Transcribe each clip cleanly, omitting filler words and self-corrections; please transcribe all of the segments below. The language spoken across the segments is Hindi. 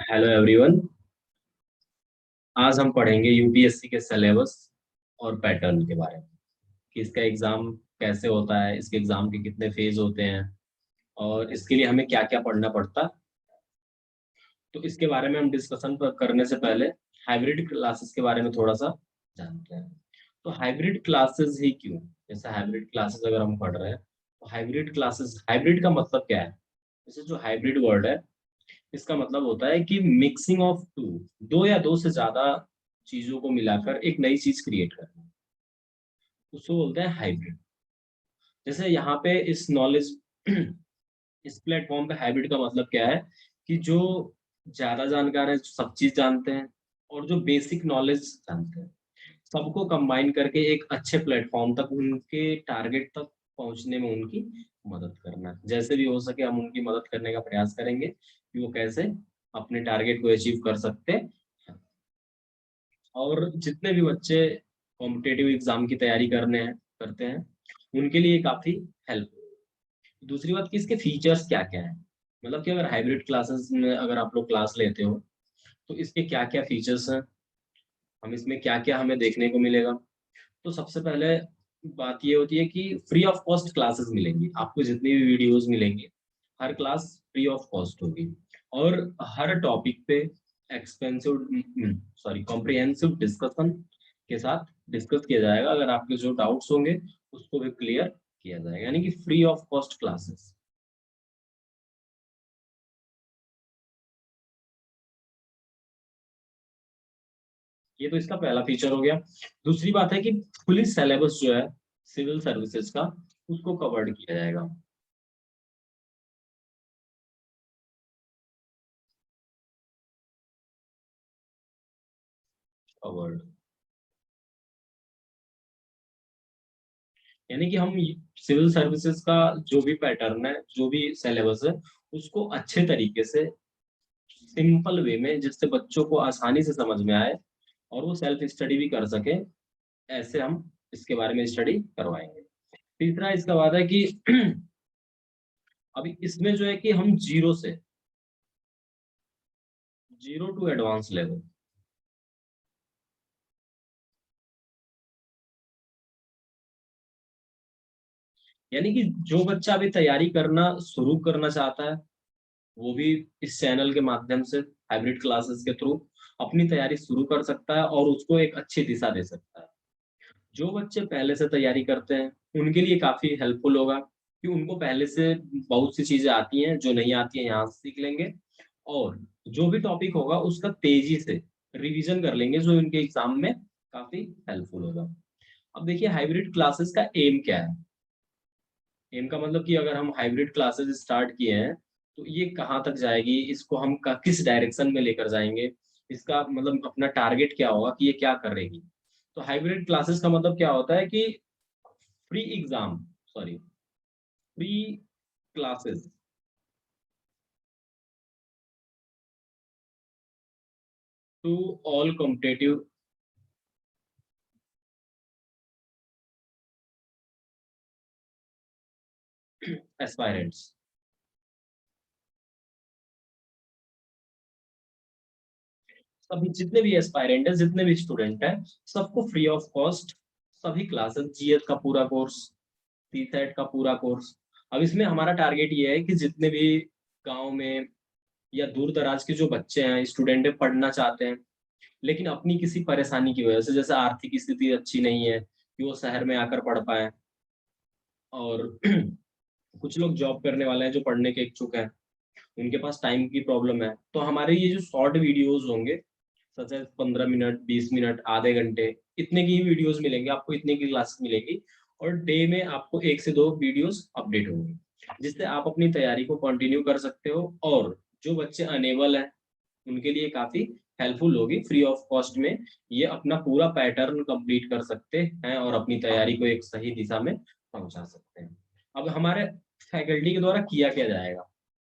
Hello everyone. आज हम पढ़ेंगे यूपीएससी के सिलेबस और पैटर्न के बारे में कि इसका एग्जाम कैसे होता है, इसके एग्जाम के कितने फेज होते हैं और इसके लिए हमें क्या क्या पढ़ना पड़ता है। तो इसके बारे में हम डिस्कशन करने से पहले हाइब्रिड क्लासेस के बारे में थोड़ा सा जानते हैं। तो हाइब्रिड क्लासेस ही क्यों? जैसे हाइब्रिड क्लासेस अगर हम पढ़ रहे हैं तो हाइब्रिड क्लासेस, हाइब्रिड का मतलब क्या है? जैसे जो हाइब्रिड वर्ड है इसका मतलब होता है कि मिक्सिंग ऑफ टू, दो या दो से ज्यादा चीजों को मिलाकर एक नई चीज क्रिएट करना, उसको बोलते हैं हाइब्रिड। जैसे यहाँ पे इस नॉलेज इस प्लेटफॉर्म पे हाइब्रिड का मतलब क्या है कि जो ज्यादा जानकार है, जो सब चीज जानते हैं और जो बेसिक नॉलेज जानते हैं, सबको कंबाइन करके एक अच्छे प्लेटफॉर्म तक, उनके टारगेट तक पहुंचने में उनकी मदद करना। जैसे भी हो सके हम उनकी मदद करने का प्रयास करेंगे कि वो कैसे अपने टारगेट को अचीव कर सकते हैं। और जितने भी बच्चे कॉम्पिटेटिव एग्जाम की तैयारी करते हैं उनके लिए काफी हेल्प। दूसरी बात कि इसके फीचर्स क्या क्या है, मतलब कि अगर हाइब्रिड क्लासेस में अगर आप लोग क्लास लेते हो तो इसके क्या क्या फीचर्स हैं, हम इसमें क्या क्या हमें देखने को मिलेगा। तो सबसे पहले बात ये होती है कि फ्री ऑफ कॉस्ट क्लासेस मिलेंगी आपको, जितनी भी वीडियोस मिलेंगी हर क्लास फ्री ऑफ कॉस्ट होगी। और हर टॉपिक पे एक्सपेंसिव कॉम्प्रिहेंसिव डिस्कशन के साथ डिस्कस किया जाएगा। अगर आपके जो डाउट्स होंगे उसको भी क्लियर किया जाएगा, यानी कि फ्री ऑफ कॉस्ट क्लासेस। ये तो इसका पहला फीचर हो गया। दूसरी बात है कि पुलिस सिलेबस जो है सिविल सर्विसेज का, उसको कवर्ड किया जाएगा। कवर्ड यानी कि हम सिविल सर्विसेज का जो भी पैटर्न है, जो भी सिलेबस है, उसको अच्छे तरीके से सिंपल वे में, जिससे बच्चों को आसानी से समझ में आए और वो सेल्फ स्टडी भी कर सके, ऐसे हम इसके बारे में स्टडी करवाएंगे। तीसरा इसका वादा है कि अभी इसमें जो है कि हम जीरो टू एडवांस लेवल, यानी कि जो बच्चा अभी तैयारी करना शुरू करना चाहता है वो भी इस चैनल के माध्यम से, हाइब्रिड क्लासेस के थ्रू अपनी तैयारी शुरू कर सकता है और उसको एक अच्छी दिशा दे सकता है। जो बच्चे पहले से तैयारी करते हैं उनके लिए काफी हेल्पफुल होगा कि उनको पहले से बहुत सी चीजें आती हैं, जो नहीं आती हैं यहाँ से सीख लेंगे। और जो भी टॉपिक होगा उसका तेजी से रिवीजन कर लेंगे, जो इनके एग्जाम में काफी हेल्पफुल होगा। अब देखिए हाइब्रिड क्लासेस का एम क्या है। एम का मतलब कि अगर हम हाइब्रिड क्लासेस स्टार्ट किए हैं तो ये कहाँ तक जाएगी, इसको हम किस डायरेक्शन में लेकर जाएंगे, इसका मतलब अपना टारगेट क्या होगा कि ये क्या करेगी। तो हाइब्रिड क्लासेस का मतलब क्या होता है कि free exam, sorry, free classes to all competitive aspirants. सभी जितने भी एस्पायरेंट है, जितने भी स्टूडेंट हैं, सबको फ्री ऑफ कॉस्ट सभी क्लासेस, जीएस का पूरा कोर्स, सीसेट का पूरा कोर्स। अब इसमें हमारा टारगेट ये है कि जितने भी गांव में या दूर दराज के जो बच्चे हैं, स्टूडेंट है, पढ़ना चाहते हैं लेकिन अपनी किसी परेशानी की वजह से, जैसे आर्थिक स्थिति अच्छी नहीं है कि वो शहर में आकर पढ़ पाए, और कुछ लोग जॉब करने वाले हैं जो पढ़ने के इच्छुक हैं, उनके पास टाइम की प्रॉब्लम है, तो हमारे ये जो शॉर्ट वीडियोस होंगे, सच है 15 मिनट, 20 मिनट, आधे घंटे, इतने की ही वीडियोस मिलेंगे आपको, इतने की क्लासेस मिलेगी। और डे में आपको एक से दो वीडियोस अपडेट होंगे, जिससे आप अपनी तैयारी को कंटिन्यू कर सकते हो। और जो बच्चे अनेबल हैं उनके लिए काफी हेल्पफुल होगी, फ्री ऑफ कॉस्ट में ये अपना पूरा पैटर्न कंप्लीट कर सकते हैं और अपनी तैयारी को एक सही दिशा में पहुंचा सकते हैं। अब हमारे फैकल्टी के द्वारा किया क्या जाएगा,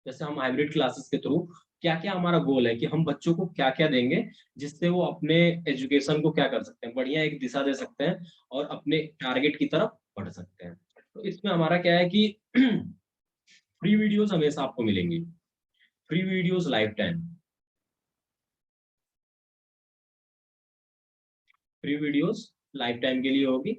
जैसे हम हाइब्रिड क्लासेस के थ्रू क्या क्या हमारा गोल है कि हम बच्चों को क्या क्या देंगे जिससे वो अपने एजुकेशन को क्या कर सकते हैं, बढ़िया एक दिशा दे सकते हैं और अपने टारगेट की तरफ बढ़ सकते हैं। तो इसमें हमारा क्या है कि फ्री वीडियोस हमेशा आपको मिलेंगी, free videos life time. Free videos life time के लिए होगी।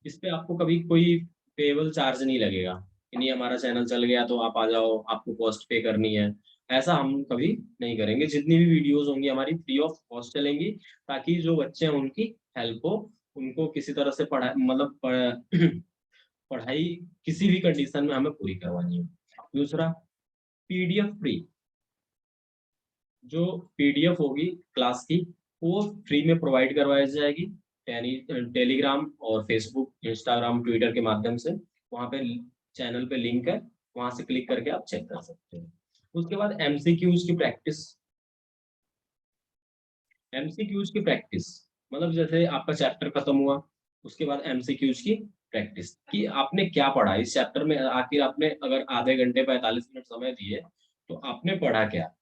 इस पे आपको कभी कोई पेबल चार्ज नहीं लगेगा कि नहीं हमारा चैनल चल गया तो आप आ जाओ, आपको कॉस्ट पे करनी है। ऐसा हम कभी नहीं करेंगे। जितनी भी वीडियोस होंगी हमारी फ्री ऑफ कॉस्ट चलेंगी, ताकि जो बच्चे हैं उनकी हेल्प हो, उनको किसी तरह से पढ़ाई मतलब पढ़ाई किसी भी कंडीशन में हमें पूरी करवानी है। दूसरा, पीडीएफ फ्री। जो पीडीएफ होगी क्लास की, वो फ्री में प्रोवाइड करवाई जाएगी टेलीग्राम और फेसबुक, इंस्टाग्राम, ट्विटर के माध्यम से। वहाँ पे चैनल पे लिंक है, वहां से क्लिक करके आप चेक कर सकते हैं। उसके बाद एमसीक्यूज की प्रैक्टिस। एमसीक्यूज की प्रैक्टिस मतलब जैसे आपका चैप्टर खत्म हुआ, उसके बाद एमसीक्यूज की प्रैक्टिस कि आपने क्या पढ़ा इस चैप्टर में। आखिर आपने अगर आधे घंटे 45 मिनट समय दिए तो आपने पढ़ा क्या,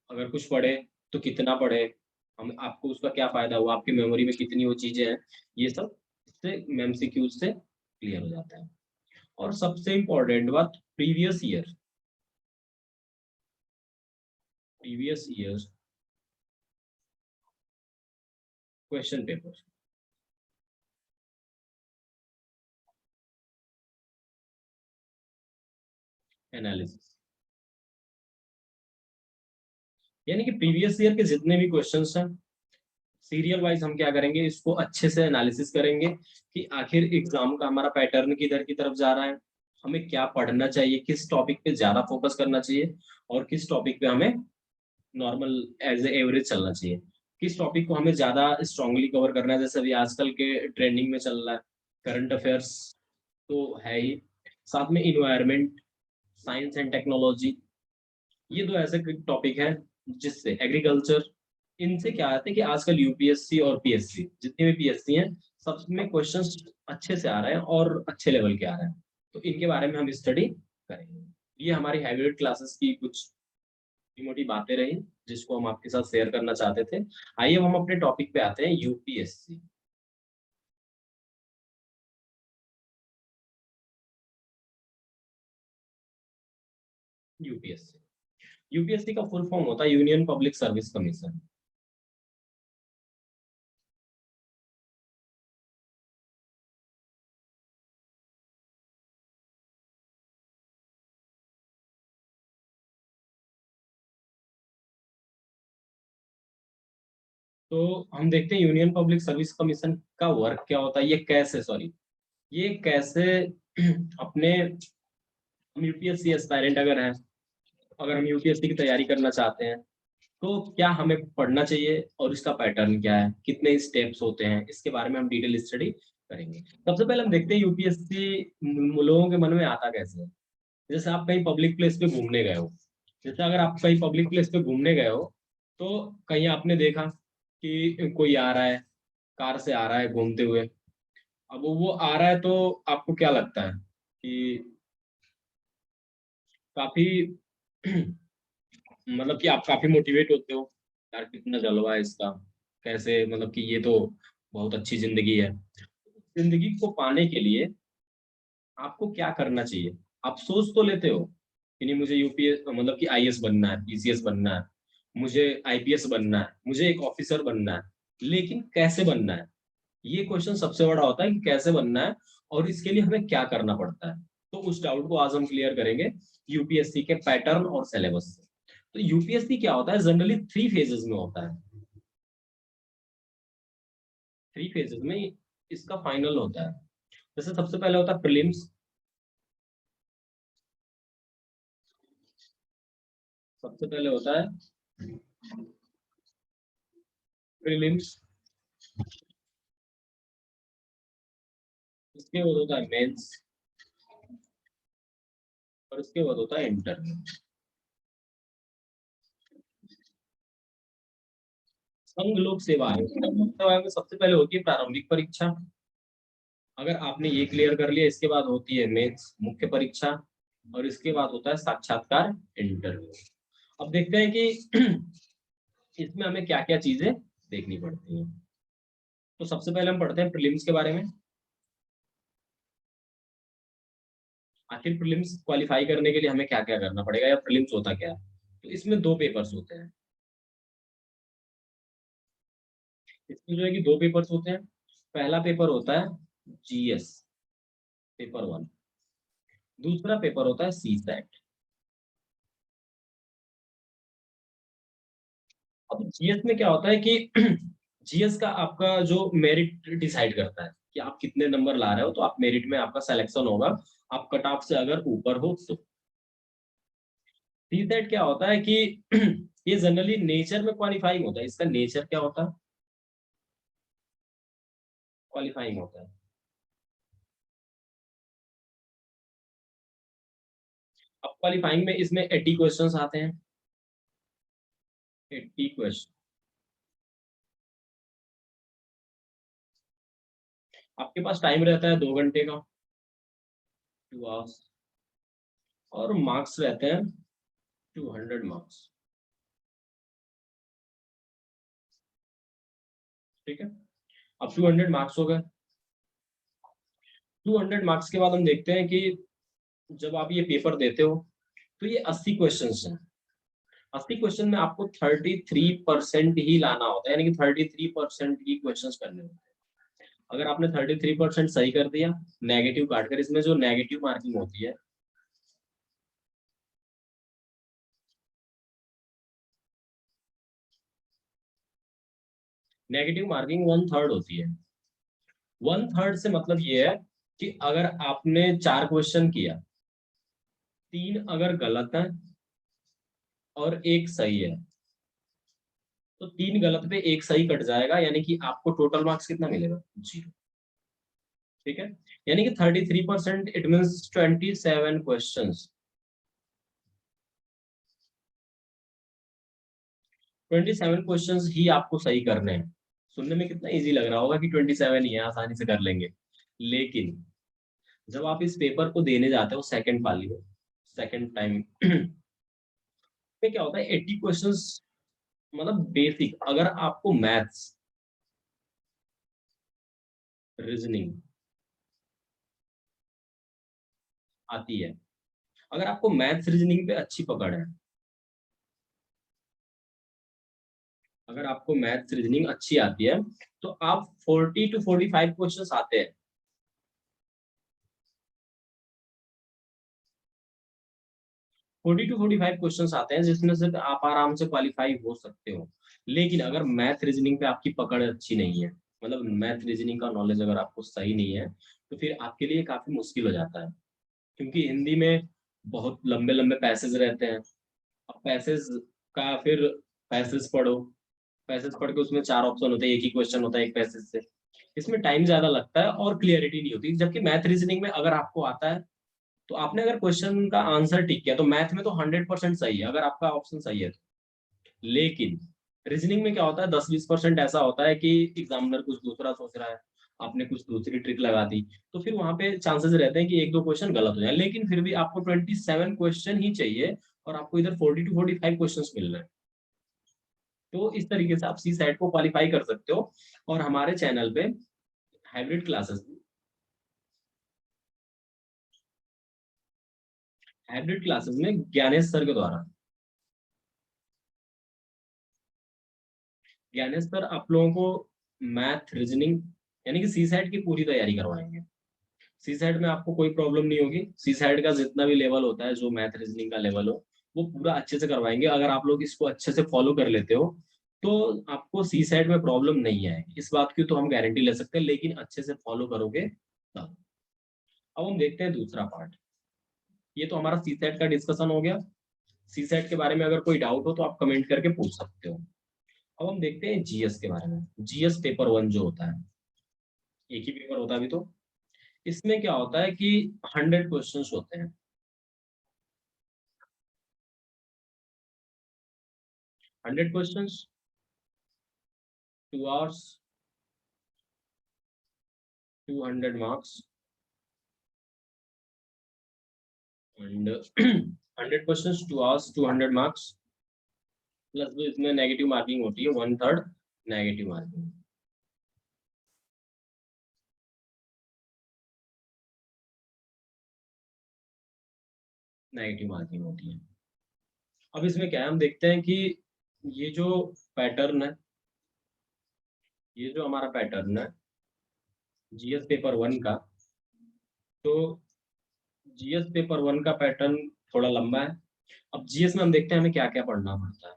अगर कुछ पढ़े तो कितना पढ़े, हम आपको उसका क्या फायदा हुआ, आपकी मेमोरी में कितनी वो चीजें हैं, ये सब इससे एमसीक्यूज से क्लियर हो जाता है। और सबसे इम्पोर्टेंट बात, previous year question paper analysis. यानी कि प्रीवियस ईयर के जितने भी क्वेश्चंस हैं, सीरियल वाइज हम क्या करेंगे, इसको अच्छे से एनालिसिस करेंगे कि आखिर एग्जाम का हमारा पैटर्न किधर की तरफ जा रहा है, हमें क्या पढ़ना चाहिए, किस टॉपिक पे ज्यादा फोकस करना चाहिए और किस टॉपिक पे हमें नॉर्मल एज एवरेज चलना चाहिए, किस टॉपिक को हमें ज्यादा स्ट्रांगली कवर करना है। जैसे अभी आजकल के ट्रेंडिंग में चल रहा है करंट अफेयर्स, तो है ही, साथ में इन्वायरमेंट, साइंस एंड टेक्नोलॉजी, ये दो ऐसे टॉपिक हैं जिससे एग्रीकल्चर, इनसे क्या आते हैं कि आजकल यूपीएससी और पीएससी जितने भी पीएससी हैं, सब में क्वेश्चंस अच्छे से आ रहे हैं और अच्छे लेवल के आ रहे हैं। तो इनके बारे में हम स्टडी करेंगे। ये हमारी हाइब्रिड क्लासेस की कुछ छोटी मोटी बातें रही जिसको हम आपके साथ शेयर करना चाहते थे। आइए अब हम अपने टॉपिक पे आते हैं, यूपीएससी। यूपीएससी यूपीएससी का फुल फॉर्म होता है यूनियन पब्लिक सर्विस कमीशन। तो हम देखते हैं यूनियन पब्लिक सर्विस कमीशन का वर्क क्या होता है, ये कैसे, सॉरी, ये कैसे अपने, हम यूपीएससी एस्पायरेंट अगर हैं, अगर हम यूपीएससी की तैयारी करना चाहते हैं, तो क्या हमें पढ़ना चाहिए और इसका पैटर्न क्या है, कितने स्टेप्स होते हैं, इसके बारे में हम डिटेल स्टडी करेंगे। सबसे पहले हम देखते हैं यूपीएससी लोगों के मन में आता कैसे है। जैसे आप कहीं पब्लिक प्लेस पे घूमने गए हो, जैसे अगर आप कहीं पब्लिक प्लेस पे घूमने गए हो, तो कहीं आपने देखा कि कोई आ रहा है, कार से आ रहा है घूमते हुए। अब वो आ रहा है तो आपको क्या लगता है कि काफी मतलब कि आप काफी मोटिवेट होते हो, यार कितना जलवा है इसका, कैसे मतलब कि ये तो बहुत अच्छी जिंदगी है। जिंदगी को पाने के लिए आपको क्या करना चाहिए, आप सोच तो लेते हो कि नहीं मुझे यूपीएस मतलब कि आईएएस बनना है, पीसीएस बनना है, मुझे आईपीएस बनना है, मुझे एक ऑफिसर बनना है, लेकिन कैसे बनना है, ये क्वेश्चन सबसे बड़ा होता है कि कैसे बनना है और इसके लिए हमें क्या करना पड़ता है। तो उस डाउट को आज हम क्लियर करेंगे यूपीएससी के पैटर्न और सिलेबस से। तो यूपीएससी क्या होता है, जनरली 3 फेजेस में होता है। 3 फेजेस में इसका फाइनल होता है। जैसे सबसे पहले होता है प्रीलिम्स। सबसे पहले होता है प्रीलिम्स, इसके बाद होता है मेंस और इसके बाद होता है इंटर। संघ लोक सेवा आयोग, संघ लोक सेवा आयोग में सबसे पहले होती है प्रारंभिक परीक्षा। अगर आपने ये क्लियर कर लिया, इसके बाद होती है मेंस मुख्य परीक्षा और इसके बाद होता है साक्षात्कार इंटरव्यू। अब देखते हैं कि इसमें हमें क्या क्या चीजें देखनी पड़ती हैं। तो सबसे पहले हम पढ़ते हैं प्रीलिम्स के बारे में। आखिर प्रीलिम्स क्वालिफाई करने के लिए हमें क्या क्या करना पड़ेगा या प्रीलिम्स होता क्या है। तो इसमें 2 पेपर्स होते हैं। इसमें जो है कि 2 पेपर्स होते हैं। पहला पेपर होता है जीएस पेपर 1, दूसरा पेपर होता है सी सेट। अब जीएस में क्या होता है कि जीएस का आपका जो मेरिट डिसाइड करता है कि आप कितने नंबर ला रहे हो, तो आप मेरिट में आपका सिलेक्शन होगा, आप कट ऑफ से अगर ऊपर हो तो। सी सेट क्या होता है कि ये जनरली नेचर में क्वालिफाइंग होता है। इसका नेचर क्या होता है? क्वालिफाइंग होता है। अब क्वालिफाइंग में इसमें 80 क्वेश्चंस आते हैं। 80 क्वेश्चन आपके पास टाइम रहता है 2 घंटे का, 2 आवर्स, और मार्क्स रहते हैं 200 मार्क्स। ठीक है, अब 200 मार्क्स हो गए। 200 मार्क्स के बाद हम देखते हैं कि जब आप ये पेपर देते हो तो ये 80 क्वेश्चन हैं। 80 क्वेश्चन में आपको 33% ही लाना होता है, यानी कि 33% ही क्वेश्चन करने होते हैं। अगर आपने 33% सही कर दिया, नेगेटिव काटकर, इसमें जो नेगेटिव मार्किंग होती है, नेगेटिव मार्किंग 1/3 होती है। 1/3 से मतलब ये है कि अगर आपने 4 क्वेश्चन किया, 3 अगर गलत है और एक सही है, तो 3 गलत पे एक सही कट जाएगा, यानी कि आपको टोटल मार्क्स कितना मिलेगा? 0। ठीक है, यानी कि 33% इट मीन्स 27 क्वेश्चन। 27 क्वेश्चन ही आपको सही करने हैं। सुनने में कितना इजी लग रहा होगा कि 27 ही है, आसानी से कर लेंगे। लेकिन जब आप इस पेपर को देने जाते हो सेकंड पाली में, सेकंड टाइम में क्या होता है, 80 क्वेश्चंस, मतलब बेसिक, अगर आपको मैथ्स, रीजनिंग आती है, अगर आपको मैथ्स रीजनिंग पे अच्छी पकड़ है, अगर आपको मैथ्स रीजनिंग अच्छी आती है, तो आप 40 to 45 क्वेश्चंस आते हैं। 40 to 45 क्वेश्चंस आते हैं, जिसमें से आप आराम से क्वालिफाई हो सकते हो। लेकिन अगर मैथ रीजनिंग पे आपकी पकड़ अच्छी नहीं है, मतलब मैथ रीजनिंग का नॉलेज अगर आपको सही नहीं है, तो फिर आपके लिए काफी मुश्किल हो जाता है। क्योंकि हिंदी में बहुत लंबे लंबे पैसेज रहते हैं। अब पैसेज का फिर पैसेज पढ़ो, पैसेज पढ़ के उसमें 4 ऑप्शन होते हैं, एक ही क्वेश्चन होता है एक पैसेज से। इसमें टाइम ज्यादा लगता है और क्लियरिटी नहीं होती। जबकि मैथ रीजनिंग में अगर आपको आता है, तो आपने अगर क्वेश्चन का आंसर ठीक किया, तो मैथ में तो 100% सही है, अगर आपका ऑप्शन सही है तो। लेकिन रीजनिंग में क्या होता है, 10-20% ऐसा होता है कि एग्जामिनर कुछ दूसरा सोच रहा है, आपने कुछ दूसरी ट्रिक लगा दी, तो फिर वहां पे चांसेस रहते हैं कि 1-2 क्वेश्चन गलत हो जाए। लेकिन फिर भी आपको 27 क्वेश्चन ही चाहिए, और आपको इधर 40 to 45 क्वेश्चन मिल रहे हैं। तो इस तरीके से आप सी सेट को क्वालिफाई कर सकते हो। और हमारे चैनल पे हाइब्रिड क्लासेस, हाइब्रिड क्लासेस में ज्ञानेश सर के द्वारा, ज्ञानेश सर आप लोगों को मैथ रीजनिंग, यानी कि सी सेट की पूरी तैयारी करवाएंगे। सी सेट में आपको कोई प्रॉब्लम नहीं होगी। सी सेट का जितना भी लेवल होता है, जो मैथ रीजनिंग का लेवल हो, वो पूरा अच्छे से करवाएंगे। अगर आप लोग इसको अच्छे से फॉलो कर लेते हो, तो आपको सी सेट में प्रॉब्लम नहीं आएगी। इस बात की तो हम गारंटी ले सकते हैं, लेकिन अच्छे से फॉलो करोगे तब। अब हम देखते हैं दूसरा पार्ट। ये तो हमारा सी सेट का डिस्कशन हो गया। सी सेट के बारे में अगर कोई डाउट हो तो आप कमेंट करके पूछ सकते हो। अब हम देखते हैं जीएस के बारे में। जीएस पेपर 1 जो होता है, एक ही पेपर होता है अभी तो। इसमें क्या होता है कि 100 क्वेश्चंस होते हैं। 100 questions, 2 hours, 200 marks, and 100 questions, 2 hours, 200 marks, plus भी इसमें नेगेटिव मार्किंग होती है, 1/3 नेगेटिव मार्किंग। नेगेटिव मार्किंग होती है। अब इसमें क्या है, हम देखते हैं कि ये जो पैटर्न है, ये जो हमारा पैटर्न है जीएस पेपर 1 का, तो जीएस पेपर 1 का पैटर्न थोड़ा लंबा है। अब जीएस में हम देखते हैं हमें क्या क्या पढ़ना पड़ता है।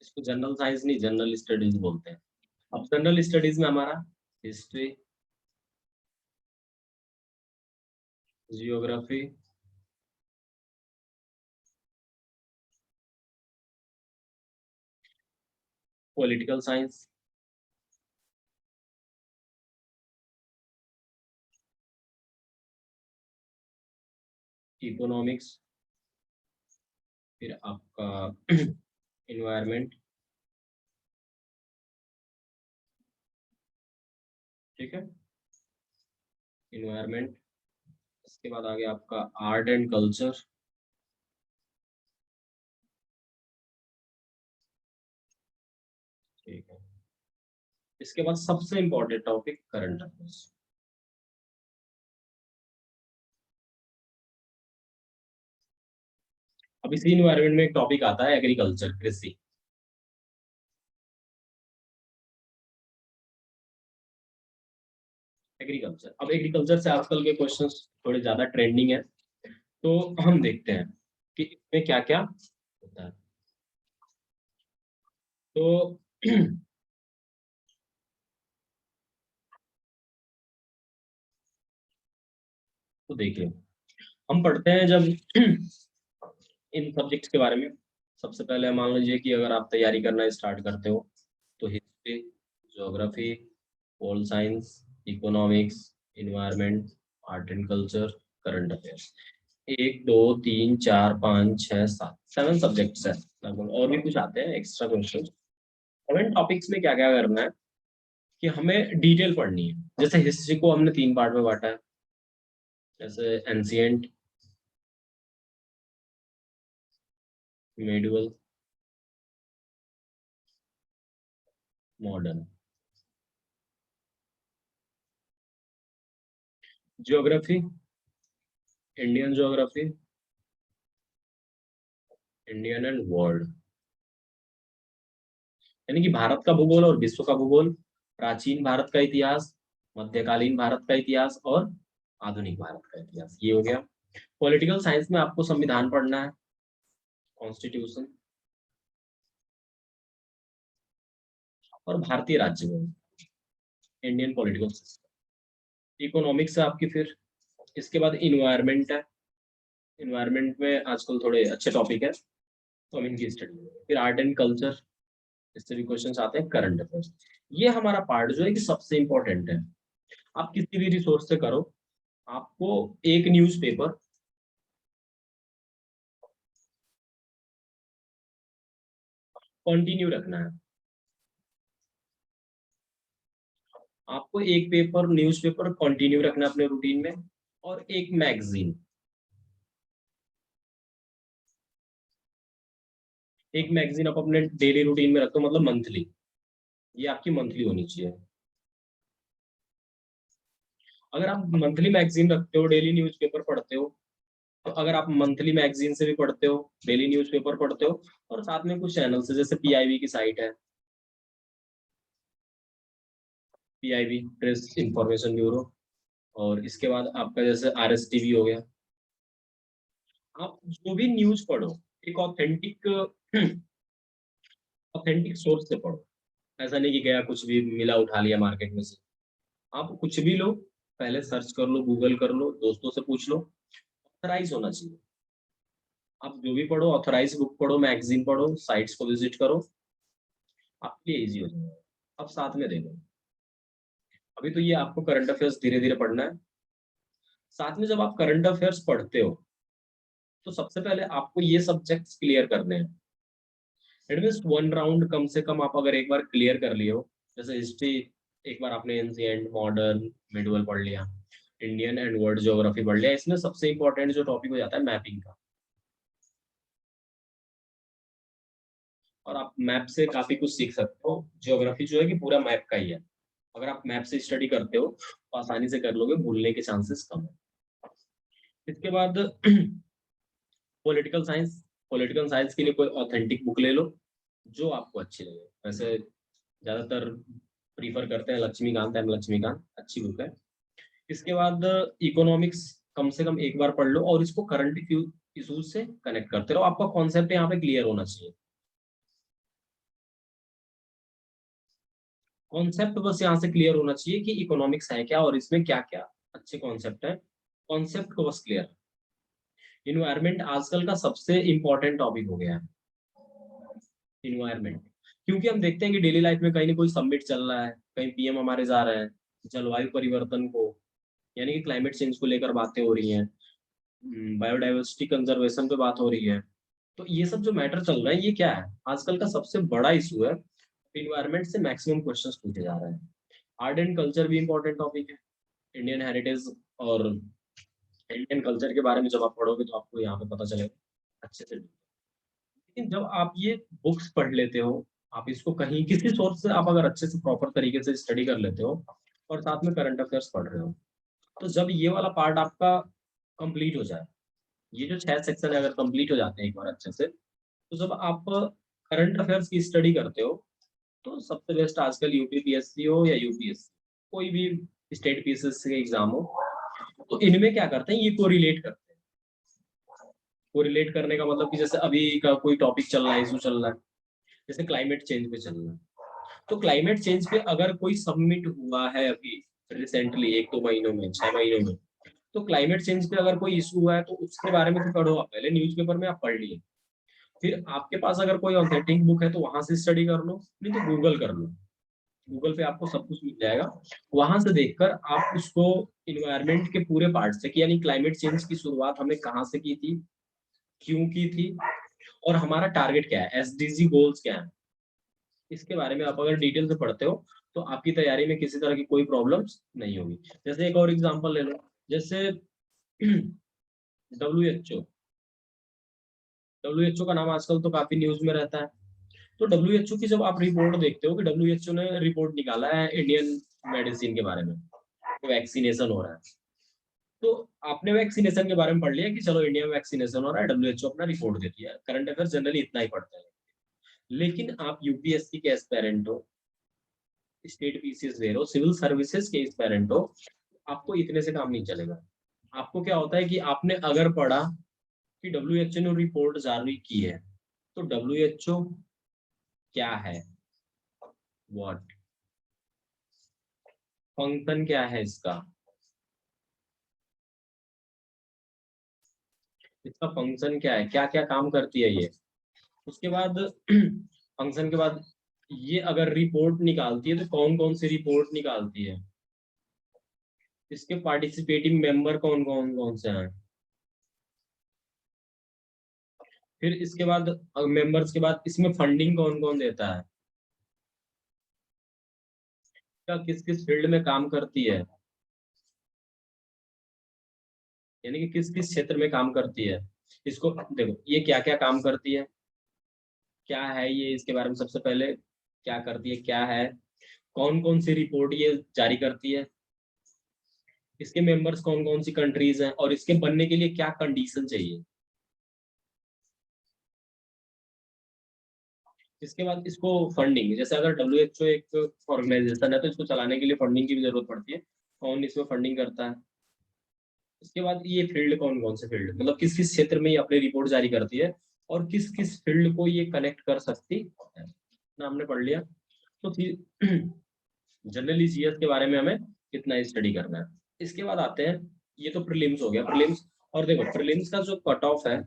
इसको जनरल साइंस नहीं, जनरल स्टडीज बोलते हैं। अब जनरल स्टडीज में हमारा history, geography, political science, economics, फिर आपका इन्वायरमेंट, ठीक है, इन्वायरमेंट। इसके बाद आ गया आपका आर्ट एंड कल्चर, ठीक है। इसके बाद सबसे इंपॉर्टेंट टॉपिक करंट अफेयर्स। अब इसी इन्वायरमेंट में एक टॉपिक आता है एग्रीकल्चर, कृषि। एग्रीकल्चर, अब एग्रीकल्चर से आजकल के क्वेश्चंस थोड़े ज्यादा ट्रेंडिंग है, तो हम देखते हैं कि इसमें क्या क्या होता है। तो तो देखिए, हम पढ़ते हैं जब इन सब्जेक्ट्स के बारे में। सबसे पहले मान लीजिए कि अगर आप तैयारी करना स्टार्ट करते हो, तो history, geography, pol science, economics, environment, art and culture, current affairs, 1 2 3 4 5 6 7 7 subjects है लगभग। और भी कुछ आते हैं एक्स्ट्रा क्वेश्चन। 7 टॉपिक्स में क्या क्या करना है कि हमें डिटेल पढ़नी है। जैसे हिस्ट्री को हमने 3 पार्ट में बांटा है, जैसे ancient, medieval, modern. Geography, Indian geography, Indian and world, यानी कि भारत का भूगोल और विश्व का भूगोल, प्राचीन भारत का इतिहास, मध्यकालीन भारत का इतिहास और आधुनिक भारत का इतिहास, ये हो गया। पॉलिटिकल साइंस में आपको संविधान पढ़ना है, कॉन्स्टिट्यूशन, और भारतीय राज्य में इंडियन पॉलिटिकल सिस्टम। इकोनॉमिक्स है आपकी। फिर इसके बाद इन्वायरमेंट है। इन्वायरमेंट में आजकल थोड़े अच्छे टॉपिक है, तो हम इनकी स्टडी। फिर आर्ट एंड कल्चर, इससे भी क्वेश्चन आते हैं। करंट अफेयर्स, ये हमारा पार्ट जो है कि सबसे इंपॉर्टेंट है। आप किसी भी रिसोर्स से करो, आपको एक न्यूज़पेपर कंटिन्यू रखना है। आपको एक पेपर न्यूज़पेपर कंटिन्यू रखना है अपने रूटीन में, और एक मैगजीन। एक मैगजीन आप अपने डेली रूटीन में रखो, मतलब मंथली, ये आपकी मंथली होनी चाहिए। अगर आप मंथली मैगजीन रखते हो, डेली न्यूज़पेपर पढ़ते हो, तो अगर आप मंथली मैगजीन से भी पढ़ते हो, डेली न्यूज़पेपर पढ़ते हो, और साथ में कुछ चैनल से, जैसे पीआईबी की साइट है, पीआईबी प्रेस इंफॉर्मेशन ब्यूरो, और इसके बाद आपका जैसे आरएसटीवी हो गया। आप जो भी न्यूज पढ़ो, एक ऑथेंटिक ऑथेंटिक सोर्स से पढ़ो। ऐसा नहीं कि गया कुछ भी मिला उठा लिया मार्केट में से। आप कुछ भी लो, पहले सर्च कर लो, गूगल कर लो, दोस्तों से पूछ लो, ऑथराइज होना चाहिए। आप जो भी पढ़ो, ऑथराइज बुक पढ़ो, मैगजीन पढ़ो, साइट्स को विजिट करो, आपके लिए इजी हो जाएगा। अब साथ में देखो, अभी तो ये आपको करंट अफेयर्स धीरे धीरे पढ़ना है। साथ में जब आप करंट अफेयर्स पढ़ते हो, तो सबसे पहले आपको ये सब्जेक्ट्स क्लियर करने हैं। एटलीस्ट 1 राउंड कम से कम आप अगर एक बार क्लियर कर लिए हो, जैसे हिस्ट्री एक बार आपने एंशिएंट, मॉडर्न, मिडवल पढ़ लिया, इंडियन एंड वर्ल्ड ज्योग्राफी पढ़ लिया, इसमें सबसे इंपॉर्टेंट जो टॉपिक हो जाता है मैपिंग का। और आप मैप से काफी कुछ सीख सकते हो। ज्योग्राफी जो है कि पूरा मैप का ही है। अगर आप मैप से स्टडी करते हो तो आसानी से कर लोगे, भूलने के चांसेस कम है। इसके बाद पॉलिटिकल साइंस। पॉलिटिकल साइंस के लिए कोई ऑथेंटिक बुक ले लो जो आपको अच्छी लगे। वैसे ज्यादातर प्रीफर करते हैं लक्ष्मीकांत, एम लक्ष्मीकांत, अच्छी बुक है। इसके बाद इकोनॉमिक्स कम से कम एक बार पढ़ लो और इसको करंट इश्यूज से कनेक्ट करते रहो, आपका कॉन्सेप्ट यहाँ पे क्लियर होना चाहिए। कॉन्सेप्ट बस यहाँ से क्लियर होना चाहिए कि इकोनॉमिक्स है क्या और इसमें क्या क्या अच्छे कॉन्सेप्ट है, कॉन्सेप्ट को बस क्लियर। इन्वायरमेंट आजकल का सबसे इंपॉर्टेंट टॉपिक हो गया है, इन्वायरमेंट। क्योंकि हम देखते हैं कि डेली लाइफ में कहीं ना कोई समिट चल रहा है, कहीं पीएम हमारे जा रहे हैं, जलवायु परिवर्तन को यानी कि क्लाइमेट चेंज को लेकर बातें हो रही हैं, बायोडाइवर्सिटी कंजर्वेशन पे बात हो रही है। तो ये सब जो मैटर चल रहा है ये क्या है, आजकल का सबसे बड़ा इशू है। इन्वायरमेंट से मैक्सिमम क्वेश्चंस पूछे जा रहे हैं। आर्ट एंड कल्चर भी इंपॉर्टेंट टॉपिक है, इंडियन हेरिटेज और इंडियन कल्चर के बारे में जब आप पढ़ोगे तो आपको यहाँ पे पता चलेगा अच्छे से। लेकिन जब आप ये बुक्स पढ़ लेते हो, आप इसको कहीं किसी सोर्स से आप अगर अच्छे से प्रॉपर तरीके से स्टडी कर लेते हो और साथ में करंट अफेयर्स पढ़ रहे हो, तो जब ये वाला पार्ट आपका कंप्लीट हो जाए, ये जो 6 सेक्शन अगर कंप्लीट हो जाते हैं एक बार अच्छे से, तो जब आप करंट अफेयर्स की स्टडी करते हो, तो सबसे बेस्ट आजकल यूपीपीएससी हो या यूपीएससी, कोई भी स्टेट पीएसएससी के एग्जाम हो, तो इनमें क्या करते हैं, ये कोरिलेट करते हैं। कोरिलेट करने का मतलब कि जैसे अभी का कोई टॉपिक चल रहा है, इशू चल रहा है, जैसे क्लाइमेट चेंज पे चल रहा है, तो क्लाइमेट चेंज पे अगर कोई सबमिट हुआ है अभी रिसेंटली 1-2 महीनों में, 6 महीनों में, तो क्लाइमेट चेंज पे अगर कोई इशू हुआ है तो उसके बारे में तो पढ़ो, आप पहले न्यूज़पेपर में आप पढ़ लिए, फिर आपके पास अगर कोई ऑथेंटिक बुक है तो वहां से स्टडी कर लो, नहीं तो गूगल कर लो, गूगल पे आपको सब कुछ मिल जाएगा। वहां से देखकर आप उसको इन्वायरमेंट के पूरे पार्ट से, कि यानी क्लाइमेट चेंज की शुरुआत हमने कहाँ से की थी, क्यों की थी, और हमारा टारगेट क्या है, एसडीजी गोल्स क्या है, इसके बारे में आप अगर डिटेल से पढ़ते हो तो आपकी तैयारी में किसी तरह की कोई प्रॉब्लम्स नहीं होगी। जैसे एक और एग्जांपल ले लो, जैसे डब्ल्यू डब्ल्यू का नाम आजकल तो काफी न्यूज में रहता है। तो डब्ल्यू की जब आप रिपोर्ट देखते हो कि डब्ल्यू ने रिपोर्ट निकाला है इंडियन मेडिसिन के बारे में, वैक्सीनेशन हो रहा है, तो आपने वैक्सीनेशन के बारे में पढ़ लिया कि चलो इंडिया में वैक्सीनेशन हो रहा है, डब्ल्यू अपना रिपोर्ट देती है, करंट अफेयर जनरली इतना ही पढ़ते हैं। लेकिन आप यूपीएससी के एस्पेरेंट हो, स्टेट पीसीएस दे रहे हो, सिविल सर्विसेज के एस्पेरेंट हो, आपको इतने से काम नहीं चलेगा। आपको क्या होता है कि आपने अगर पढ़ा कि डब्ल्यूएचओ ने रिपोर्ट जारी की है, तो डब्ल्यूएचओ क्या है, व्हाट फंक्शन क्या है इसका, इसका फंक्शन क्या है, क्या क्या काम करती है ये। उसके बाद फंक्शन के बाद ये अगर रिपोर्ट निकालती है तो कौन कौन सी रिपोर्ट निकालती है, इसके पार्टिसिपेटिंग मेंबर कौन कौन कौन से हैं, फिर इसके बाद मेंबर्स के बाद इसमें फंडिंग कौन कौन देता है, क्या किस किस फील्ड में काम करती है, यानी कि किस किस क्षेत्र में काम करती है। इसको देखो ये क्या क्या काम करती है, क्या है ये, इसके बारे में सबसे पहले क्या करती है, क्या है, कौन कौन सी रिपोर्ट ये जारी करती है, इसके मेंबर्स कौन कौन सी कंट्रीज हैं, और इसके बनने के लिए क्या कंडीशन चाहिए। इसके बाद इसको फंडिंग, जैसे अगर डब्ल्यूएचओ एक ऑर्गेनाइजेशन है तो इसको चलाने के लिए फंडिंग की भी जरूरत पड़ती है, कौन इसमें फंडिंग करता है। इसके बाद ये फील्ड कौन कौन से फील्ड, मतलब किस किस क्षेत्र में ये अपनी रिपोर्ट जारी करती है और किस किस फील्ड को ये कनेक्ट कर सकती है ना, हमने पढ़ लिया। तो फिर जनरली जीएस के बारे में हमें कितना स्टडी करना है। इसके बाद आते हैं, ये तो प्रीलिम्स हो गया, प्रीलिम्स। और देखो प्रीलिम्स का जो कट ऑफ है,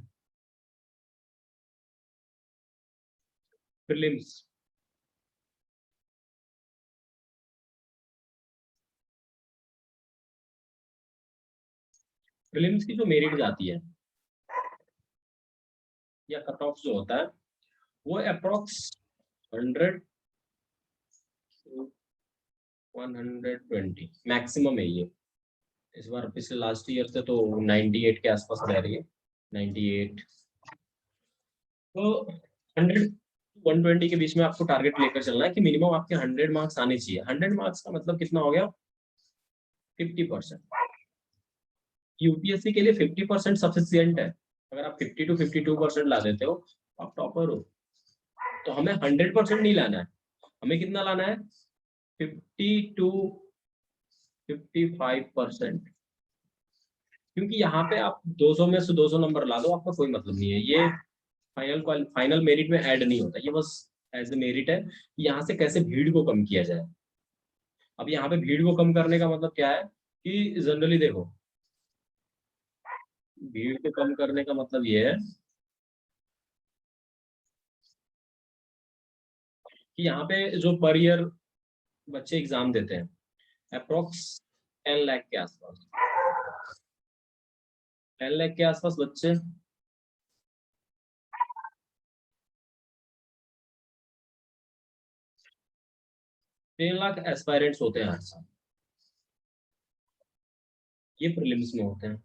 प्रीलिम्स प्रीलिम्स की जो मेरिट जाती है या कट ऑफ जो होता है, वो अप्रोक्स 100 120 मैक्सिमम है ये। इस बार पिछले लास्ट ईयर से तो 98 के आसपास रह रही है, 98। तो 100 120 के बीच में आपको टारगेट लेकर चलना है कि मिनिमम आपके 100 मार्क्स आने चाहिए। 100 मार्क्स का मतलब कितना हो गया, 50%। यूपीएससी के लिए 50% सफिशियंट है। अगर आप 50 to 52% ला देते हो आप टॉपर हो। तो हमें 100% नहीं लाना है, हमें कितना लाना है, 50 to 55%, क्योंकि यहाँ पे आप 200 में से 200 नंबर ला दो, आपका कोई मतलब नहीं है, ये फाइनल मेरिट में ऐड नहीं होता, ये बस एज ए मेरिट है। यहाँ से कैसे भीड़ को कम किया जाए। अब यहाँ पे भीड़ को कम करने का मतलब क्या है कि जनरली देखो, भीड़ को कम करने का मतलब ये है कि यहाँ पे जो पर ईयर बच्चे एग्जाम देते हैं, अप्रोक्स 10 लाख के आसपास, 10 लाख के आसपास बच्चे 3 लाख एस्पायरेंट्स होते हैं हर साल, ये प्रीलिम्स में होते हैं।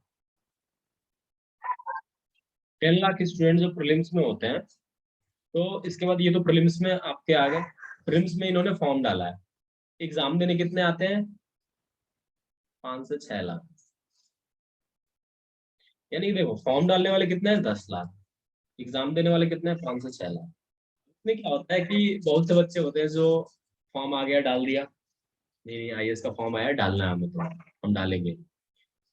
10 लाख स्टूडेंट जो प्रीलिम्स में होते हैं, तो इसके बाद ये तो प्रीलिम्स में आपके आ गए। प्रीलिम्स में इन्होंने फॉर्म डाला है, एग्जाम देने कितने आते हैं? 5 से 6 लाख। यानी कि देखो, फॉर्म डालने वाले कितने हैं? 10 लाख। एग्जाम देने वाले कितने हैं? 5 से 6 लाख। इसमें क्या होता है कि बहुत से बच्चे होते हैं जो फॉर्म आ गया, डाल दिया, नहीं आईएएस का फॉर्म आया, डालना है हमें, तो हम डालेंगे,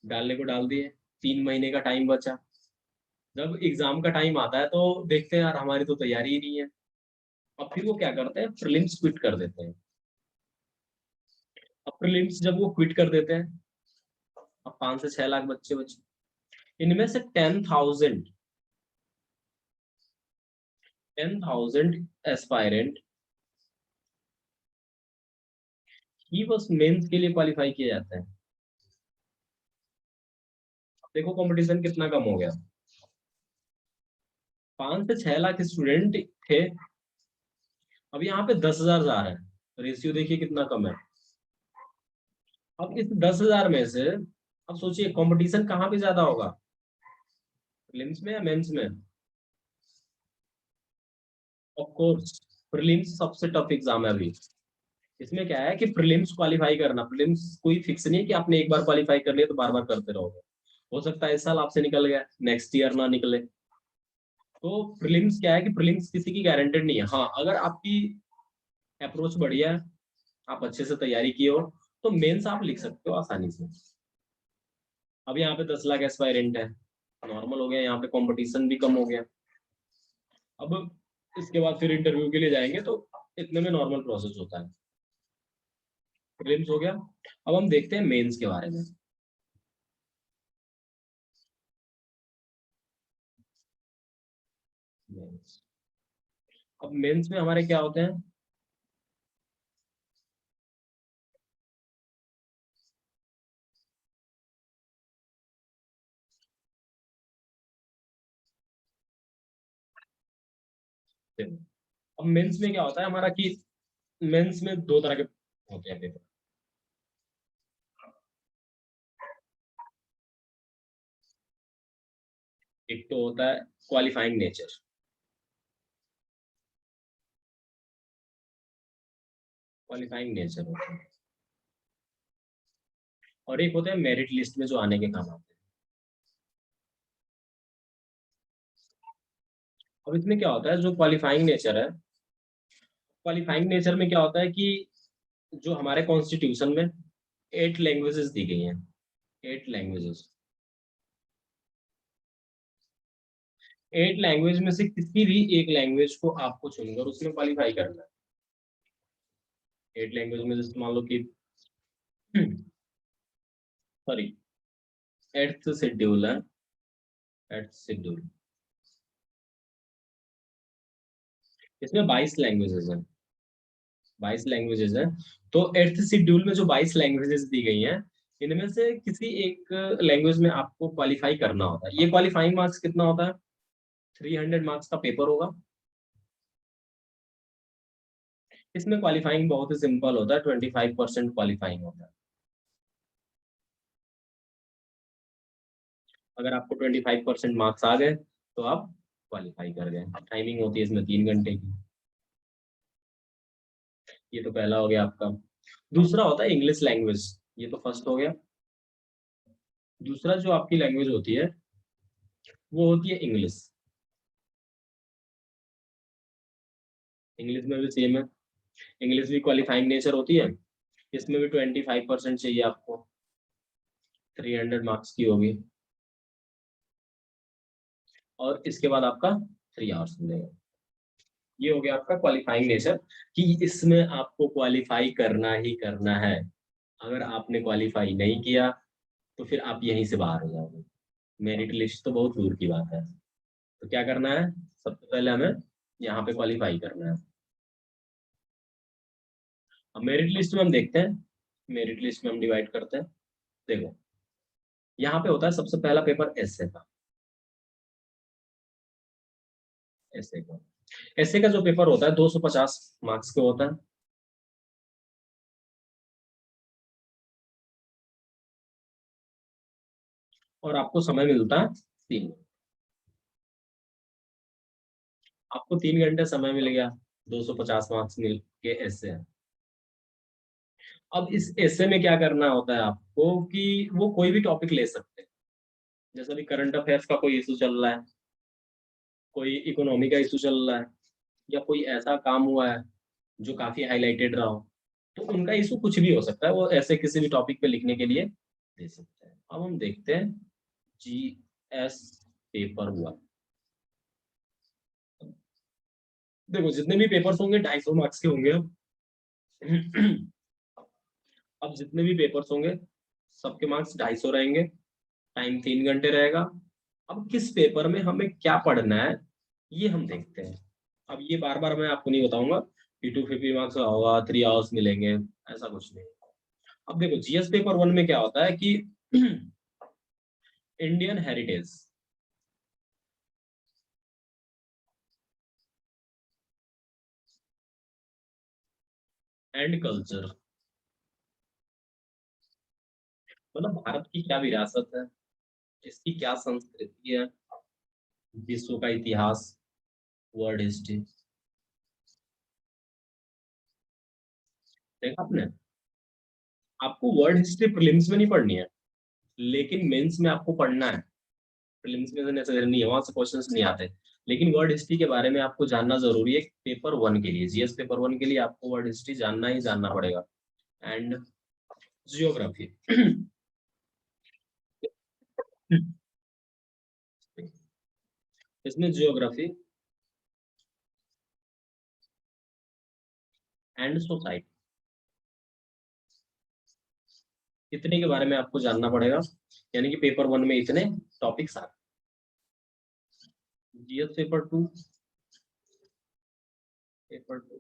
डालने को डाल दिए, 3 महीने का टाइम बचा। जब एग्जाम का टाइम आता है तो देखते हैं यार हमारी तो तैयारी ही नहीं है। अब फिर वो क्या करते हैं? प्रीलिम्स क्विट कर देते हैं। अब प्रीलिम्स जब वो क्विट कर देते हैं, अब 5 से 6 लाख बच्चे बचे, इनमें से 10,000 एस्पायरेंट ही बस मेंस के लिए क्वालिफाई किए जाते हैं। अब देखो कंपटीशन कितना कम हो गया, 5 से 6 लाख स्टूडेंट थे, अब यहाँ पे 10,000 जा रहे हैं, रेशियो देखिए कितना कम है। अब इस 10,000 में से अब सोचिए कंपटीशन कहाँ पे ज्यादा होगा, प्रीलिम्स में या मेंस में? ऑफ कोर्स प्रीलिम्स सबसे टफ एग्जाम है अभी। इसमें क्या है कि प्रीलिम्स क्वालिफाई करना, प्रीलिम्स कोई फिक्स नहीं है कि आपने एक बार क्वालिफाई कर लिया तो बार बार करते रहोगे, हो सकता है इस साल आपसे निकल गया, नेक्स्ट ईयर ना निकले। तो प्रीलिम्स क्या है कि प्रीलिम्स किसी की गारंटेड नहीं है। हाँ, अगर आपकी अप्रोच बढ़िया है, आप अच्छे से तैयारी किए हो, तो मेंस आप लिख सकते हो आसानी से। अब यहाँ पे 10 लाख एस्पायरेंट है, नॉर्मल हो गया, यहाँ पे कंपटीशन भी कम हो गया। अब इसके बाद फिर इंटरव्यू के लिए जाएंगे तो इतने में नॉर्मल प्रोसेस होता है। प्रीलिम्स हो गया, अब हम देखते हैं मेंस के बारे में। मेंस, अब मेंस में हमारे क्या होते हैं? अब मेंस में क्या होता है हमारा कि मेंस में दो तरह के होते हैं पेपर। एक तो होता है क्वालिफाइंग नेचर, क्वालिफाइंग नेचर होता है, और एक होता है मेरिट लिस्ट में जो आने के काम आते हैं। अब इसमें क्या होता है, जो क्वालिफाइंग नेचर है, क्वालिफाइंग नेचर में क्या होता है कि जो हमारे कॉन्स्टिट्यूशन में 8 लैंग्वेजेस दी गई हैं, 8 लैंग्वेजेस, 8 लैंग्वेज में से किसी भी एक लैंग्वेज को आपको चुनकर उसमें क्वालिफाई करना है। 8 लैंग्वेज में जैसे मान लो कि सॉरी, एट्थ शेड्यूल है, एट्थ शेड्यूल, इसमें 22 लैंग्वेजेस हैं, 22 लैंग्वेजेस हैं। तो एट्थ शेड्यूल में जो 22 लैंग्वेजेस दी गई हैं, इनमें से किसी एक लैंग्वेज में आपको क्वालिफाई करना होता है। ये क्वालिफाइंग मार्क्स कितना होता है? 300 मार्क्स का पेपर होगा। इसमें क्वालिफाइंग बहुत ही सिंपल होता है, 25% क्वालिफाइंग होता है। अगर आपको 25% मार्क्स आ गए तो आप क्वालिफाई कर गए। टाइमिंग होती है इसमें 3 घंटे की। ये तो पहला हो गया आपका। दूसरा होता है इंग्लिश लैंग्वेज, ये तो फर्स्ट हो गया। दूसरा जो आपकी लैंग्वेज होती है वो होती है इंग्लिश। इंग्लिश में भी सेम है, इंग्लिश भी क्वालिफाइंग नेचर होती है, इसमें भी 25% चाहिए आपको, 300 मार्क्स की होगी, और इसके बाद आपका 3 आवर्स मिलेगा। ये हो गया आपका क्वालिफाइंग नेचर, कि इसमें आपको क्वालिफाई करना ही करना है। अगर आपने क्वालिफाई नहीं किया तो फिर आप यहीं से बाहर हो जाओगे, मेरिट लिस्ट तो बहुत दूर की बात है। तो क्या करना है, सबसे पहले हमें यहाँ पे क्वालिफाई करना है। अब मेरिट लिस्ट में हम देखते हैं, मेरिट लिस्ट में हम डिवाइड करते हैं। देखो यहाँ पे होता है सबसे पहला पेपर एसए का। एसए का एसए का जो पेपर होता है 250 मार्क्स का होता है। और आपको समय मिलता है 3 घंटे। आपको 3 घंटे समय मिल गया, 250 मार्क्स मिल के एसए। अब इस एसए में क्या करना होता है आपको, कि वो कोई भी टॉपिक ले सकते हैं। जैसे अभी करंट अफेयर्स का कोई इशू चल रहा है, कोई इकोनॉमी का इशू चल रहा है, या कोई ऐसा काम हुआ है जो काफी हाईलाइटेड रहा हो, तो उनका इशू कुछ भी हो सकता है, वो ऐसे किसी भी टॉपिक पे लिखने के लिए दे सकते हैं। अब हम देखते हैं जीएस पेपर हुआ। देखो जितने भी पेपर्स होंगे 250 मार्क्स के होंगे। अब जितने भी पेपर्स होंगे सबके मार्क्स 250 रहेंगे, टाइम 3 घंटे रहेगा। अब किस पेपर में हमें क्या पढ़ना है ये हम देखते हैं। अब ये बार बार मैं आपको नहीं बताऊंगा कि 250 मार्क्स का होगा 3 आवर्स मिलेंगे, ऐसा कुछ नहीं। अब देखो जीएस पेपर 1 में क्या होता है कि इंडियन हेरिटेज एंड कल्चर, मतलब भारत की क्या विरासत है, इसकी क्या संस्कृति है, विश्व का इतिहास, वर्ल्ड हिस्ट्री। देखा आपने, आपको वर्ल्ड हिस्ट्री प्रीलिम्स में नहीं पढ़नी है, लेकिन मेंस में आपको पढ़ना है। प्रीलिम्स में तो नेसेसरी नहीं है, वहां से क्वेश्चंस नहीं आते, लेकिन वर्ल्ड हिस्ट्री के बारे में आपको जानना जरूरी है। पेपर 1 के लिए, जीएस पेपर 1 के लिए आपको वर्ल्ड हिस्ट्री जानना ही जानना पड़ेगा। And geography. इसमें जियोग्राफी एंड सोसाइटी, इतने के बारे में आपको जानना पड़ेगा। यानी कि पेपर 1 में इतने टॉपिक्स आ। जीएस पेपर 2, पेपर 2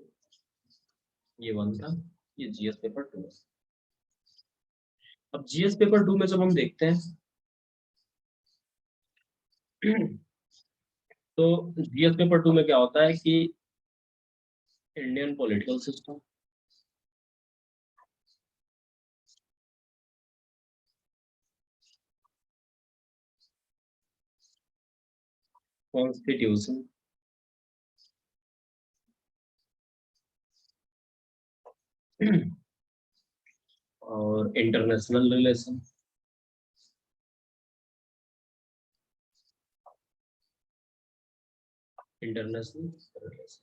ये 1 था, ये जीएस पेपर 2। अब जीएस पेपर 2 में जब हम देखते हैं तो जीएस पेपर 2 में क्या होता है कि इंडियन पॉलिटिकल सिस्टम, कॉन्स्टिट्यूशन, और इंटरनेशनल रिलेशन, इंटरनेशनल रिलेशन,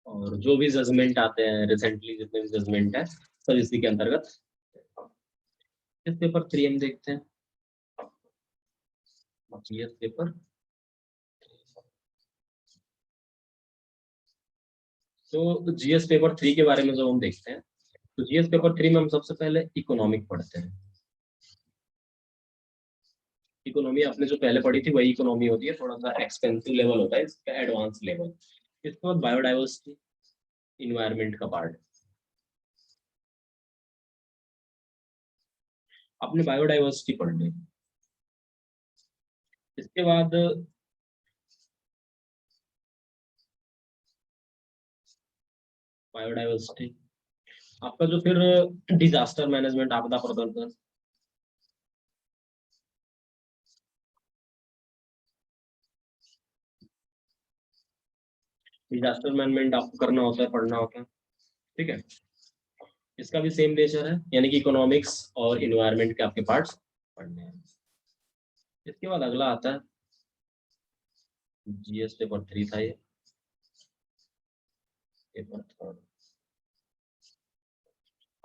और जो भी जजमेंट आते हैं रिसेंटली, जितने भी जजमेंट है सब इसी के अंतर्गत। इस पेपर 3 हम देखते हैं, जीएस पेपर। तो जीएस पेपर 3 के बारे में जब हम देखते हैं, तो जीएस पेपर 3 में हम सबसे पहले इकोनॉमिक पढ़ते हैं। इकोनॉमी आपने जो पहले पढ़ी थी वही इकोनॉमी होती है, थोड़ा सा एक्सपेंसिव लेवल होता है, इसका एडवांस लेवल। इसके बाद बायोडाइवर्सिटी, इन्वायरमेंट का पार्ट। आपने बायोडाइवर्सिटी पढ़नी है। इसके बाद बायोडाइवर्सिटी, आपका जो फिर डिजास्टर मैनेजमेंट, आपदा प्रबंधन, डिजास्टर मैनेजमेंट आपको करना होता है, पढ़ना होता है। ठीक है, इसका भी सेम नेचर है, यानी कि इकोनॉमिक्स और इन्वायरमेंट के आपके पार्ट्स पढ़ने हैं। इसके बाद अगला आता है जीएस पेपर 3 था ये, पेपर 3।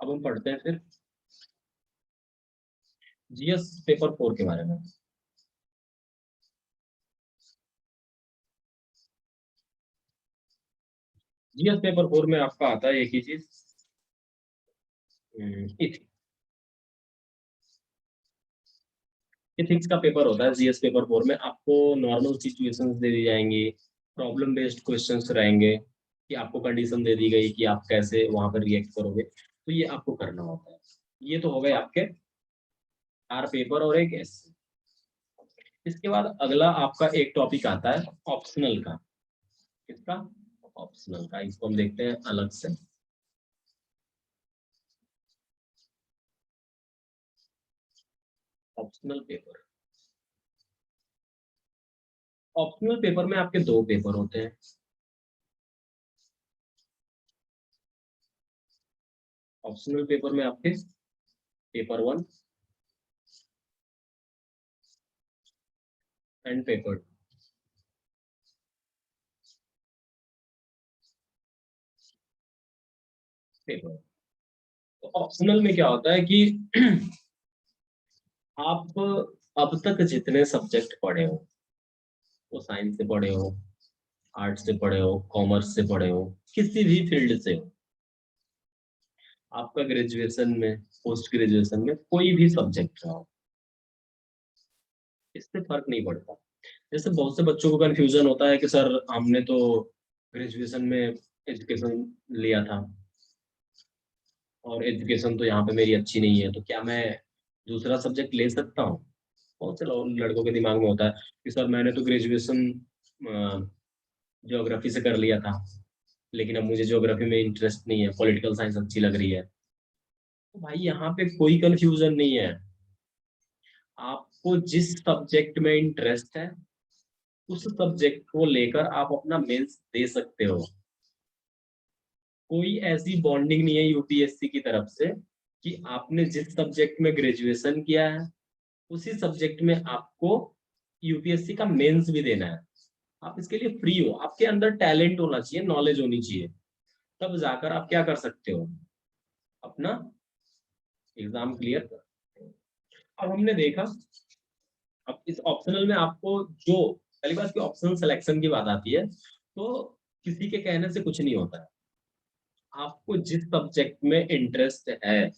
अब हम पढ़ते हैं फिर जीएस पेपर 4 के बारे में। जीएस पेपर 4 में आपका आता है एक ही चीज, इथिक्स का पेपर होता है जीएस पेपर 4 में। आपको नॉर्मल सिचुएशंस दे दी जाएंगी, प्रॉब्लम बेस्ड क्वेश्चंस रहेंगे कि आपको कंडीशन दे दी गई कि आप कैसे वहां पर रिएक्ट करोगे, तो ये आपको करना होता है। ये तो हो गए आपके 4 पेपर और एक एस। इसके बाद अगला आपका एक टॉपिक आता है ऑप्शनल का। किसका? ऑप्शनल का। इसको हम देखते हैं अलग से। ऑप्शनल पेपर, ऑप्शनल पेपर में आपके 2 पेपर होते हैं। ऑप्शनल पेपर में आपके पेपर 1 एंड पेपर 2। पेपर तो ऑप्शनल में क्या होता है कि आप अब तक जितने सब्जेक्ट पढ़े हो, वो साइंस से पढ़े हो, आर्ट्स से पढ़े हो, कॉमर्स से पढ़े हो, किसी भी फील्ड से हो, आपका ग्रेजुएशन में, पोस्ट ग्रेजुएशन में कोई भी सब्जेक्ट रहा हो, इससे फर्क नहीं पड़ता। जैसे बहुत से बच्चों को कंफ्यूजन होता है कि सर हमने तो ग्रेजुएशन में एजुकेशन लिया था और एजुकेशन तो यहाँ पे मेरी अच्छी नहीं है, तो क्या मैं दूसरा सब्जेक्ट ले सकता हूँ? बहुत से लड़कों के दिमाग में होता है कि सर मैंने तो ग्रेजुएशन ज्योग्राफी से कर लिया था, लेकिन अब मुझे ज्योग्राफी में इंटरेस्ट नहीं है, पॉलिटिकल साइंस अच्छी लग रही है। तो भाई यहाँ पे कोई कंफ्यूजन नहीं है। आपको जिस सब्जेक्ट में इंटरेस्ट है, उस सब्जेक्ट को लेकर आप अपना मेंस दे सकते हो। कोई ऐसी बॉन्डिंग नहीं है यूपीएससी की तरफ से कि आपने जिस सब्जेक्ट में ग्रेजुएशन किया है, उसी सब्जेक्ट में आपको यूपीएससी का मेंस भी देना है। आप इसके लिए फ्री हो, आपके अंदर टैलेंट होना चाहिए, नॉलेज होनी चाहिए, तब जाकर आप क्या कर सकते हो, अपना एग्जाम क्लियर कर सकते हो। अब हमने देखा, अब इस ऑप्शनल में आपको जो पहली बात की ऑप्शनल सिलेक्शन की बात आती है, तो किसी के कहने से कुछ नहीं होता है। आपको जिस सब्जेक्ट में इंटरेस्ट है,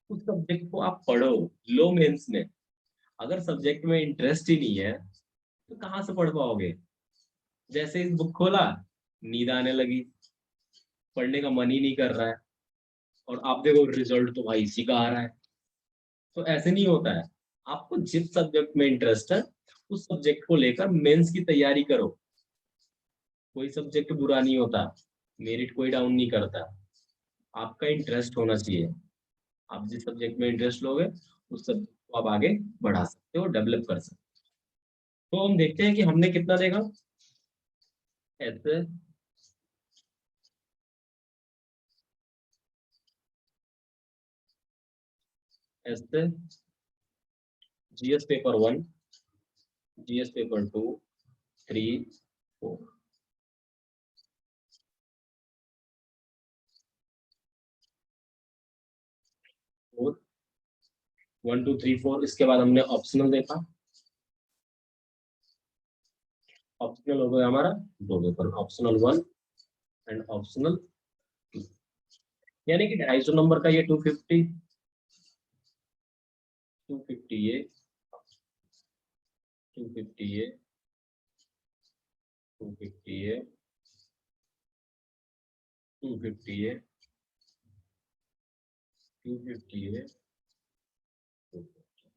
उस सब्जेक्ट को आप पढ़ो। लो मेंस में अगर सब्जेक्ट में इंटरेस्ट ही नहीं है, तो कहाँ से पढ़ पाओगे? जैसे इस बुक खोला, नींद आने लगी, पढ़ने का मन ही नहीं कर रहा है, और आप देखो रिजल्ट तो भाई इसी का आ रहा है। तो ऐसे नहीं होता है। आपको जिस सब्जेक्ट में इंटरेस्ट है, उस सब्जेक्ट को लेकर मेंस की तैयारी करो। कोई सब्जेक्ट बुरा नहीं होता, मेरिट कोई डाउन नहीं करता, आपका इंटरेस्ट होना चाहिए। आप जिस सब्जेक्ट में इंटरेस्ट लोगे, उस सब्जेक्ट को आप आगे बढ़ा सकते हो, डेवलप कर सकते हो। तो हम देखते हैं कि हमने कितना देखा। ऐसे ऐसे जीएस पेपर 1, जीएस पेपर 2, 3, 4, 4, 1 2 3 4। इसके बाद हमने ऑप्शनल देखा। ऑप्शनल हो गया हमारा 2 पेपर, ऑप्शनल 1 एंड ऑप्शनल 2। यानी कि 250 नंबर का ये 250, 250 ये, 250 ये, 250 ये, 250 ये, 250 ये, 250।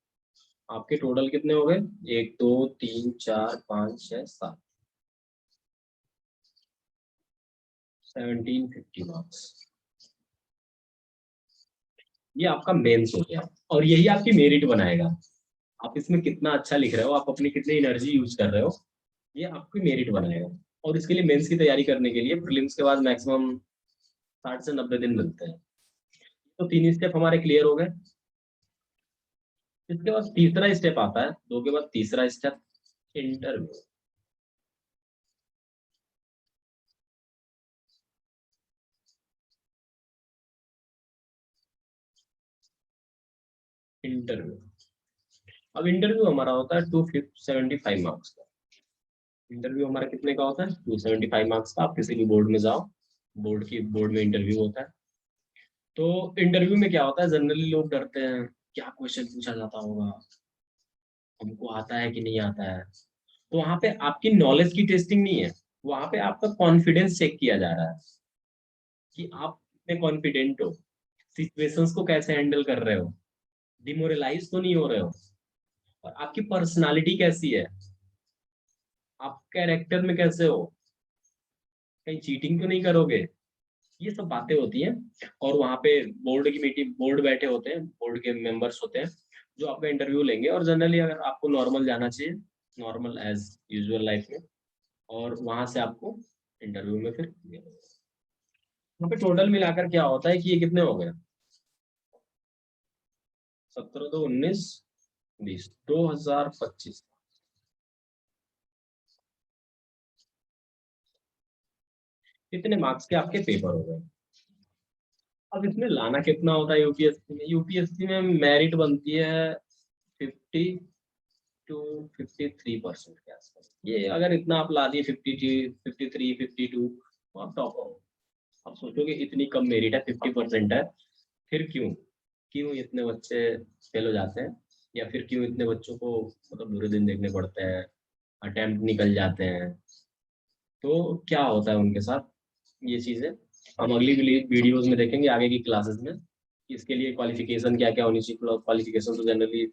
आपके टोटल कितने हो गए? 1 2 3 4 5 6 7, 1750 मार्क्स। ये आपका मेंस हो गया, और यही आपकी मेरिट बनाएगा। आप इसमें कितना अच्छा लिख रहे हो, आप अपनी कितनी एनर्जी यूज कर रहे हो, ये आपकी मेरिट बनाएगा। और इसके लिए मेंस की तैयारी करने के लिए प्रीलिम्स के बाद मैक्सिमम 60 से 90 दिन मिलते हैं। तो 3 स्टेप हमारे क्लियर हो गए। इसके बाद तीसरा स्टेप आता है, 2 के बाद तीसरा स्टेप, इंटरव्यू। इंटरव्यू। अब इंटरव्यू हमारा होता है 275 मार्क्स का। इंटरव्यू हमारा कितने का होता है? 275 मार्क्स का। आप किसी भी बोर्ड में जाओ, बोर्ड में इंटरव्यू होता है। तो इंटरव्यू में क्या होता है, जनरली लोग डरते हैं क्या क्वेश्चन पूछा जाता होगा, हमको आता है कि नहीं आता है। तो वहां पे आपकी नॉलेज की टेस्टिंग नहीं है, वहां पे आपका कॉन्फिडेंस चेक किया जा रहा है कि आप कितने कॉन्फिडेंट हो, सिचुएशंस को कैसे हैंडल कर रहे हो, डिमोरलाइज तो नहीं हो रहे हो, और आपकी पर्सनालिटी कैसी है, आप कैरेक्टर में कैसे हो, कहीं चीटिंग तो नहीं करोगे। ये सब बातें होती हैं। और वहाँ पे बोर्ड की मीटिंग, बोर्ड बैठे होते हैं, बोर्ड के मेंबर्स होते हैं जो आपका इंटरव्यू लेंगे। और जनरली अगर आपको नॉर्मल जाना चाहिए, नॉर्मल एज यूजुअल लाइफ में, और वहां से आपको इंटरव्यू में फिर वहाँ पे टोटल मिलाकर क्या होता है कि ये कितने हो गए, 17 तो 19 20 2025 कितने मार्क्स के आपके पेपर हो गए। अब इसमें लाना कितना होता है यूपीएससी में? यूपीएससी में मेरिट बनती है 50 to 53% के आसपास। ये अगर इतना आप ला दिए 53 52, तो आप टॉप हो। आप सोचोगे इतनी कम मेरिट है, 50% है, फिर क्यों क्यों इतने बच्चे फेल हो जाते हैं, या फिर क्यों इतने बच्चों को मतलब बुरे दिन देखने पड़ते हैं, अटेम्प्ट निकल जाते हैं, तो क्या होता है उनके साथ, ये चीजें हम अगली वीडियोस में देखेंगे आगे की क्लासेस में। इसके लिए क्वालिफिकेशन क्या क्या होनी चाहिए। क्वालिफिकेशन तो जनरली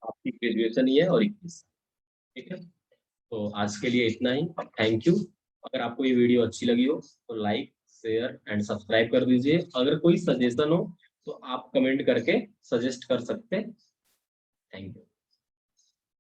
आपकी ग्रेजुएशन ही है और 21। ठीक है, तो आज के लिए इतना ही। Thank you. अगर आपको ये वीडियो अच्छी लगी हो तो लाइक शेयर एंड सब्सक्राइब कर दीजिए। अगर कोई सजेशन हो तो आप कमेंट करके सजेस्ट कर सकते हैं। Thank you.